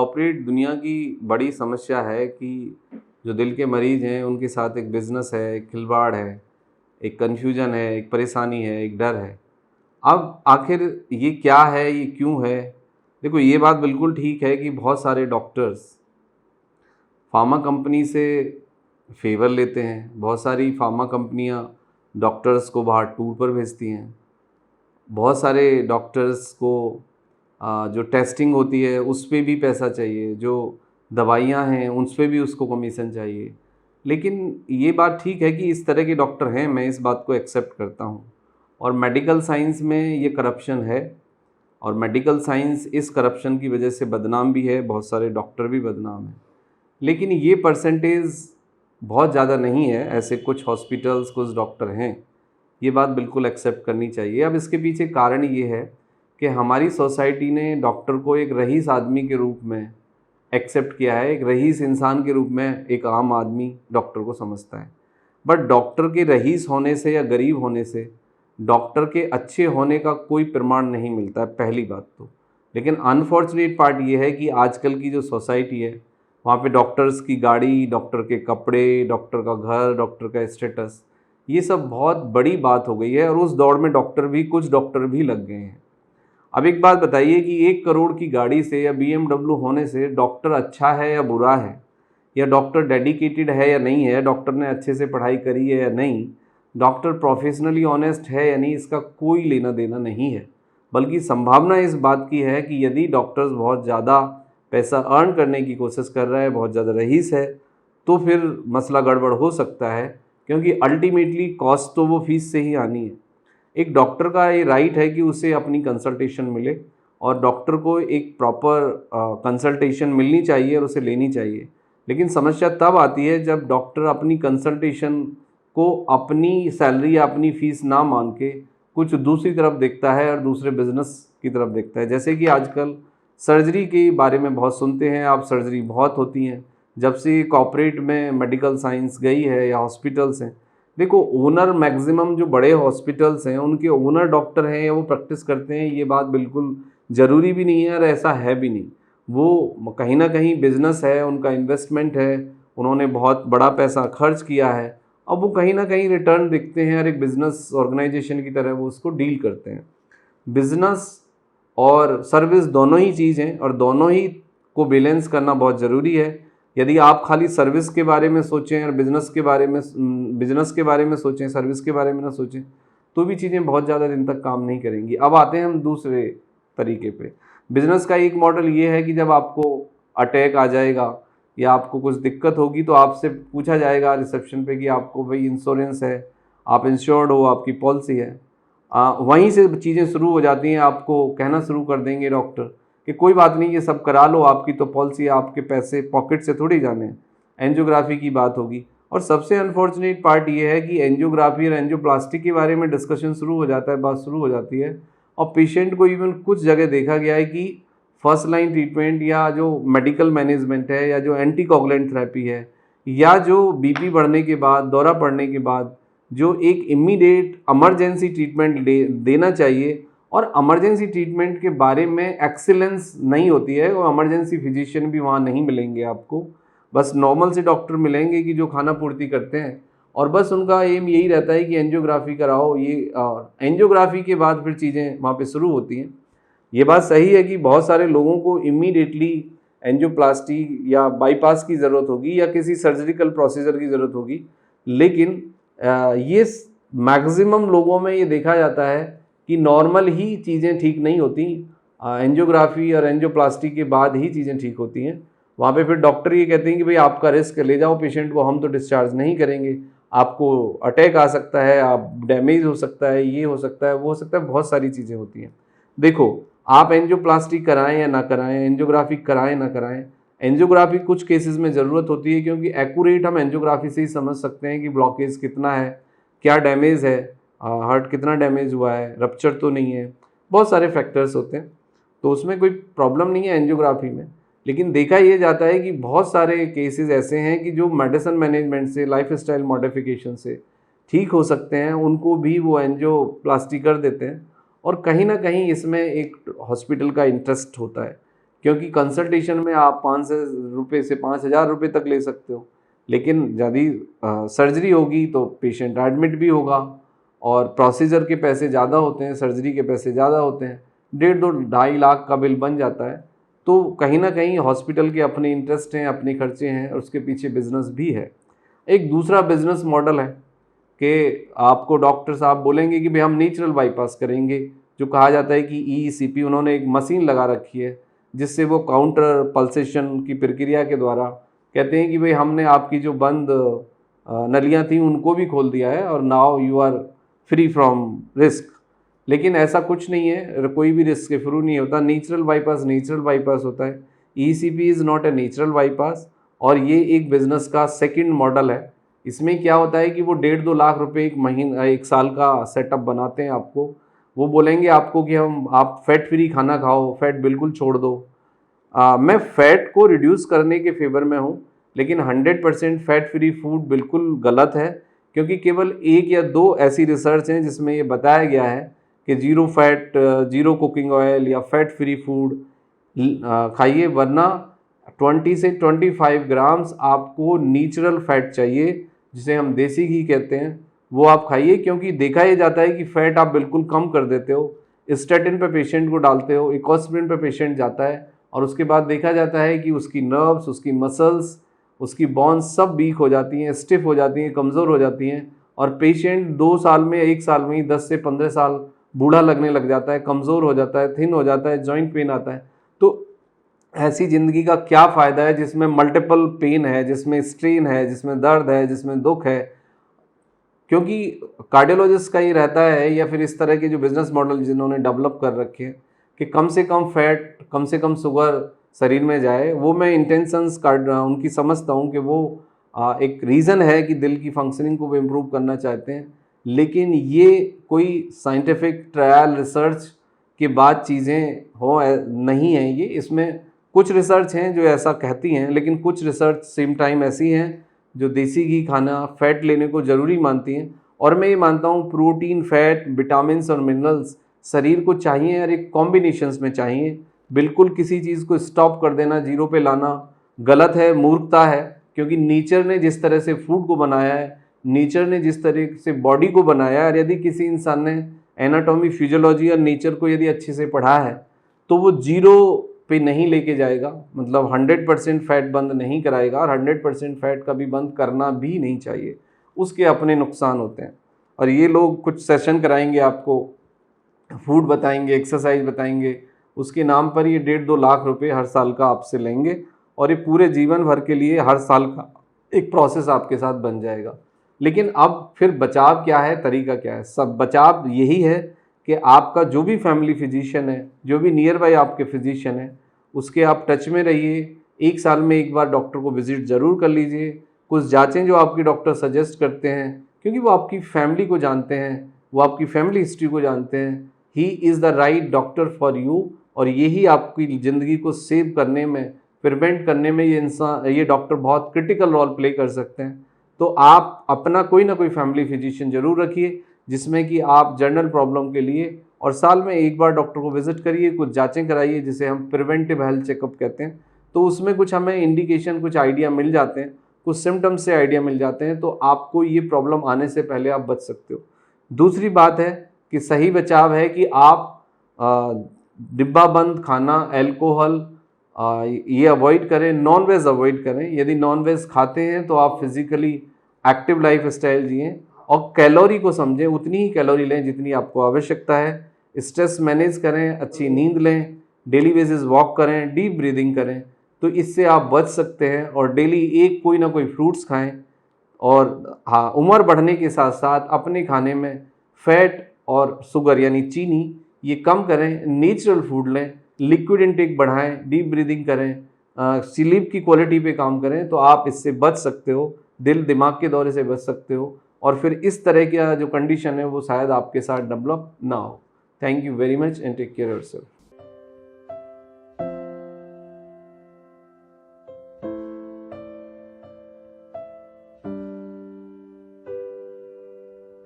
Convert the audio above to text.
Corporate दुनिया की बड़ी समस्या है कि जो दिल के मरीज़ हैं उनके साथ एक बिज़नेस है, एक खिलवाड़ है, एक कन्फ्यूजन है, एक परेशानी है, एक डर है। अब आखिर ये क्या है, ये क्यों है? देखो, ये बात बिल्कुल ठीक है कि बहुत सारे डॉक्टर्स फ़ार्मा कंपनी से फ़ेवर लेते हैं। बहुत सारी फ़ार्मा कंपनियाँ डॉक्टर्स को बाहर टूर पर भेजती हैं। बहुत सारे डॉक्टर्स को जो टेस्टिंग होती है उस पे भी पैसा चाहिए, जो दवाइयाँ हैं उस पे भी उसको कमीशन चाहिए। लेकिन ये बात ठीक है कि इस तरह के डॉक्टर हैं, मैं इस बात को एक्सेप्ट करता हूँ। और मेडिकल साइंस में ये करप्शन है, और मेडिकल साइंस इस करप्शन की वजह से बदनाम भी है, बहुत सारे डॉक्टर भी बदनाम हैं। लेकिन ये परसेंटेज बहुत ज़्यादा नहीं है, ऐसे कुछ हॉस्पिटल्स, कुछ डॉक्टर हैं, ये बात बिल्कुल एक्सेप्ट करनी चाहिए। अब इसके पीछे कारण ये है कि हमारी सोसाइटी ने डॉक्टर को एक रईस आदमी के रूप में एक्सेप्ट किया है, एक रईस इंसान के रूप में एक आम आदमी डॉक्टर को समझता है। बट डॉक्टर के रईस होने से या गरीब होने से डॉक्टर के अच्छे होने का कोई प्रमाण नहीं मिलता है, पहली बात तो। लेकिन अनफॉर्चुनेट पार्ट ये है कि आजकल की जो सोसाइटी है, वहाँ पे डॉक्टर्स की गाड़ी, डॉक्टर के कपड़े, डॉक्टर का घर, डॉक्टर का स्टेटस, ये सब बहुत बड़ी बात हो गई है। और उस दौड़ में कुछ डॉक्टर भी लग गए हैं। अब एक बात बताइए कि 1 करोड़ की गाड़ी से या BMW होने से डॉक्टर अच्छा है या बुरा है, या डॉक्टर डेडिकेटेड है या नहीं है, डॉक्टर ने अच्छे से पढ़ाई करी है या नहीं, डॉक्टर प्रोफेशनली ऑनेस्ट है या नहीं, इसका कोई लेना देना नहीं है। बल्कि संभावना इस बात की है कि यदि डॉक्टर्स बहुत ज़्यादा पैसा अर्न करने की कोशिश कर रहा है, बहुत ज़्यादा रईस है, तो फिर मसला गड़बड़ हो सकता है, क्योंकि अल्टीमेटली कॉस्ट तो वो फीस से ही आनी है। एक डॉक्टर का ये राइट है कि उसे अपनी कंसल्टेशन मिले, और डॉक्टर को एक प्रॉपर कंसल्टेशन मिलनी चाहिए और उसे लेनी चाहिए। लेकिन समस्या तब आती है जब डॉक्टर अपनी कंसल्टेशन को अपनी सैलरी या अपनी फ़ीस ना मान के कुछ दूसरी तरफ देखता है और दूसरे बिजनेस की तरफ देखता है। जैसे कि आजकल सर्जरी के बारे में बहुत सुनते हैं आप, सर्जरी बहुत होती हैं। जब से कॉर्पोरेट में मेडिकल साइंस गई है या हॉस्पिटल्स हैं, देखो ओनर मैक्सिमम जो बड़े हॉस्पिटल्स हैं उनके ओनर डॉक्टर हैं या वो प्रैक्टिस करते हैं, ये बात बिल्कुल ज़रूरी भी नहीं है और ऐसा है भी नहीं। वो कहीं ना कहीं बिजनेस है, उनका इन्वेस्टमेंट है, उन्होंने बहुत बड़ा पैसा खर्च किया है, अब वो कहीं ना कहीं रिटर्न देखते हैं और एक बिज़नेस ऑर्गेनाइजेशन की तरह वो उसको डील करते हैं। बिज़नेस और सर्विस दोनों ही चीज़ हैं, और दोनों ही को बैलेंस करना बहुत ज़रूरी है। यदि आप खाली सर्विस के बारे में सोचें और बिज़नेस के बारे में सोचें, सर्विस के बारे में ना सोचें, तो भी चीज़ें बहुत ज़्यादा दिन तक काम नहीं करेंगी। अब आते हैं हम दूसरे तरीके पे। बिज़नेस का एक मॉडल ये है कि जब आपको अटैक आ जाएगा या आपको कुछ दिक्कत होगी तो आपसे पूछा जाएगा रिसेप्शन पे कि आपको भाई इंश्योरेंस है, आप इंश्योर्ड हो, आपकी पॉलिसी है। वहीं से चीज़ें शुरू हो जाती हैं। आपको कहना शुरू कर देंगे डॉक्टर कि कोई बात नहीं, ये सब करा लो, आपकी तो पॉलिसी है, आपके पैसे पॉकेट से थोड़ी जाने हैं। एंजियोग्राफी की बात होगी, और सबसे अनफॉर्चुनेट पार्ट ये है कि एंजियोग्राफी और एंजियोप्लास्टी के बारे में डिस्कशन शुरू हो जाता है, बात शुरू हो जाती है, और पेशेंट को इवन कुछ जगह देखा गया है कि फर्स्ट लाइन ट्रीटमेंट या जो मेडिकल मैनेजमेंट है या जो एंटीकोगुलेंट थेरेपी है या जो बीपी बढ़ने के बाद, दौरा पड़ने के बाद जो एक इमीडिएट इमरजेंसी ट्रीटमेंट देना चाहिए, और इमरजेंसी ट्रीटमेंट के बारे में एक्सीलेंस नहीं होती है। और इमरजेंसी फिजिशियन भी वहाँ नहीं मिलेंगे आपको, बस नॉर्मल से डॉक्टर मिलेंगे कि जो खाना पूर्ति करते हैं, और बस उनका एम यही रहता है कि एंजियोग्राफी कराओ। ये और एंजियोग्राफी के बाद फिर चीज़ें वहाँ पे शुरू होती हैं। ये बात सही है कि बहुत सारे लोगों को इमीडिएटली एंजियोप्लास्टी या बाईपास की ज़रूरत होगी या किसी सर्जिकल प्रोसीजर की ज़रूरत होगी, लेकिन ये मैक्सिमम लोगों में ये देखा जाता है कि नॉर्मल ही चीज़ें ठीक नहीं होती, एंजियोग्राफी और एंजियोप्लास्टी के बाद ही चीज़ें ठीक होती हैं। वहाँ पे फिर डॉक्टर ये कहते हैं कि भाई आपका रिस्क, ले जाओ पेशेंट को, हम तो डिस्चार्ज नहीं करेंगे, आपको अटैक आ सकता है, आप डैमेज हो सकता है, ये हो सकता है, वो हो सकता है, बहुत सारी चीज़ें होती हैं। देखो, आप एंजियोप्लास्टी कराएं या ना कराएं, एंजियोग्राफी कराएं ना कराएं, एंजियोग्राफी कुछ केसेस में ज़रूरत होती है, क्योंकि एक्यूरेट हम एंजियोग्राफी से ही समझ सकते हैं कि ब्लॉकेज कितना है, क्या डैमेज है, हार्ट कितना डैमेज हुआ है, रप्चर तो नहीं है, बहुत सारे फैक्टर्स होते हैं। तो उसमें कोई प्रॉब्लम नहीं है एंजियोग्राफी में। लेकिन देखा ये जाता है कि बहुत सारे केसेस ऐसे हैं कि जो मेडिसिन मैनेजमेंट से, लाइफ स्टाइल मॉडिफिकेशन से ठीक हो सकते हैं, उनको भी वो एंजियोप्लास्टी कर देते हैं। और कहीं ना कहीं इसमें एक हॉस्पिटल का इंटरेस्ट होता है क्योंकि कंसल्टेशन में आप 500 रुपये से 5,000 रुपये तक ले सकते हो, लेकिन यदि सर्जरी होगी तो पेशेंट एडमिट भी होगा और प्रोसीजर के पैसे ज़्यादा होते हैं, सर्जरी के पैसे ज़्यादा होते हैं, 1.5-2.5 लाख का बिल बन जाता है। तो कहीं ना कहीं हॉस्पिटल के अपने इंटरेस्ट हैं, अपने खर्चे हैं और उसके पीछे बिजनेस भी है। एक दूसरा बिजनेस मॉडल है कि आपको डॉक्टर साहब बोलेंगे कि भाई हम नेचुरल बाईपास करेंगे, जो कहा जाता है कि ECP, उन्होंने एक मशीन लगा रखी है जिससे वो काउंटर पल्सेशन की प्रक्रिया के द्वारा कहते हैं कि भाई हमने आपकी जो बंद नलियाँ थी उनको भी खोल दिया है और now you are free from risk. लेकिन ऐसा कुछ नहीं है, कोई भी रिस्क के थ्रू नहीं होता। नेचुरल बाईपास होता है। ECP is not a natural bypass. और ये एक बिजनेस का सेकंड मॉडल है। इसमें क्या होता है कि वो 1.5-2 लाख रुपए एक साल का सेटअप बनाते हैं आपको। वो बोलेंगे आपको कि आप फैट फ्री खाना खाओ, फैट बिल्कुल छोड़ दो। मैं फैट को रिड्यूस करने के फेवर में हूँ, लेकिन 100% फैट फ्री फूड बिल्कुल गलत है, क्योंकि केवल 1 या 2 ऐसी रिसर्च हैं जिसमें ये बताया गया है कि zero fat, zero cooking oil या फैट फ्री फूड खाइए, वरना 20 से 25 ग्राम्स आपको नेचुरल फैट चाहिए, जिसे हम देसी घी कहते हैं, वो आप खाइए। क्योंकि देखा ये जाता है कि फैट आप बिल्कुल कम कर देते हो, स्टेटिन पे पेशेंट को डालते हो, इकोस्प्रिन पे पेशेंट जाता है और उसके बाद देखा जाता है कि उसकी नर्व्स, उसकी मसल्स, उसकी बोन्स सब वीक हो जाती हैं, स्टिफ हो जाती हैं, कमज़ोर हो जाती हैं और पेशेंट 2 साल में, 1 साल में ही 10 से 15 साल बूढ़ा लगने लग जाता है, कमज़ोर हो जाता है, थिन हो जाता है, जॉइंट पेन आता है। तो ऐसी ज़िंदगी का क्या फ़ायदा है जिसमें मल्टीपल पेन है, जिसमें स्ट्रेन है, जिसमें दर्द है, जिसमें दुख है। क्योंकि कार्डियोलॉजिस्ट का ही रहता है, या फिर इस तरह के जो बिजनेस मॉडल जिन्होंने डेवलप कर रखे हैं कि कम से कम फैट, कम से कम शुगर शरीर में जाए, वो मैं इंटेंशंस उनकी समझता हूँ कि वो एक रीज़न है कि दिल की फंक्शनिंग को वो इम्प्रूव करना चाहते हैं। लेकिन ये कोई साइंटिफिक ट्रायल रिसर्च के बाद चीज़ें हो नहीं हैं ये। इसमें कुछ रिसर्च हैं जो ऐसा कहती हैं, लेकिन कुछ रिसर्च सेम टाइम ऐसी हैं जो देसी घी खाना, फैट लेने को ज़रूरी मानती हैं। और मैं ये मानता हूँ प्रोटीन, फैट, विटामिन्स और मिनरल्स शरीर को चाहिए और एक कॉम्बिनेशंस में चाहिए। बिल्कुल किसी चीज़ को स्टॉप कर देना, जीरो पे लाना गलत है, मूर्खता है। क्योंकि नेचर ने जिस तरह से फूड को बनाया है, नेचर ने जिस तरह से बॉडी को बनाया है, और यदि किसी इंसान ने एनाटॉमी, फिजियोलॉजी और नेचर को यदि अच्छे से पढ़ा है, तो वो जीरो पे नहीं लेके जाएगा, मतलब 100% फैट बंद नहीं कराएगा और 100% फैट कभी बंद करना भी नहीं चाहिए। उसके अपने नुकसान होते हैं। और ये लोग कुछ सेशन कराएंगे आपको, फूड बताएंगे, एक्सरसाइज बताएंगे, उसके नाम पर ये 1.5-2 लाख रुपए हर साल का आपसे लेंगे और ये पूरे जीवन भर के लिए हर साल का एक प्रोसेस आपके साथ बन जाएगा। लेकिन अब फिर बचाव क्या है, तरीका क्या है? सब बचाव यही है कि आपका जो भी फैमिली फिजिशियन है, जो भी नियर बाय आपके फिजिशियन है, उसके आप टच में रहिए। 1 साल में 1 बार डॉक्टर को विजिट ज़रूर कर लीजिए। कुछ जाँचें जो आपके डॉक्टर सजेस्ट करते हैं, क्योंकि वो आपकी फैमिली को जानते हैं, वो आपकी फैमिली हिस्ट्री को जानते हैं। He is the right doctor for you. और यही आपकी ज़िंदगी को सेव करने में, प्रिवेंट करने में ये डॉक्टर बहुत क्रिटिकल रोल प्ले कर सकते हैं। तो आप अपना कोई ना कोई फैमिली फिजिशियन ज़रूर रखिए, जिसमें कि आप जनरल प्रॉब्लम के लिए और साल में 1 बार डॉक्टर को विजिट करिए, कुछ जांचें कराइए, जिसे हम प्रिवेंटिव हेल्थ चेकअप कहते हैं। तो उसमें कुछ हमें इंडिकेशन, कुछ आइडिया मिल जाते हैं, कुछ सिम्टम्स से आइडिया मिल जाते हैं, तो आपको ये प्रॉब्लम आने से पहले आप बच सकते हो। दूसरी बात है कि सही बचाव है कि आप डिब्बा बंद खाना, अल्कोहल ये अवॉइड करें, नॉन वेज अवॉइड करें। यदि नॉन वेज खाते हैं तो आप फिजिकली एक्टिव लाइफ स्टाइल जिएँ और कैलोरी को समझें, उतनी ही कैलोरी लें जितनी आपको आवश्यकता है। स्ट्रेस मैनेज करें, अच्छी नींद लें, डेली बेसिस वॉक करें, डीप ब्रीदिंग करें, तो इससे आप बच सकते हैं। और डेली एक कोई ना कोई फ्रूट्स खाएं। और हाँ, उम्र बढ़ने के साथ साथ अपने खाने में फैट और शुगर यानी चीनी ये कम करें, नेचुरल फूड लें, लिक्विड इनटेक बढ़ाएं, डीप ब्रीदिंग करें, स्लीप की क्वालिटी पे काम करें, तो आप इससे बच सकते हो, दिल दिमाग के दौरे से बच सकते हो। और फिर इस तरह का जो कंडीशन है वो शायद आपके साथ डेवलप ना हो। Thank you very much and take care yourself.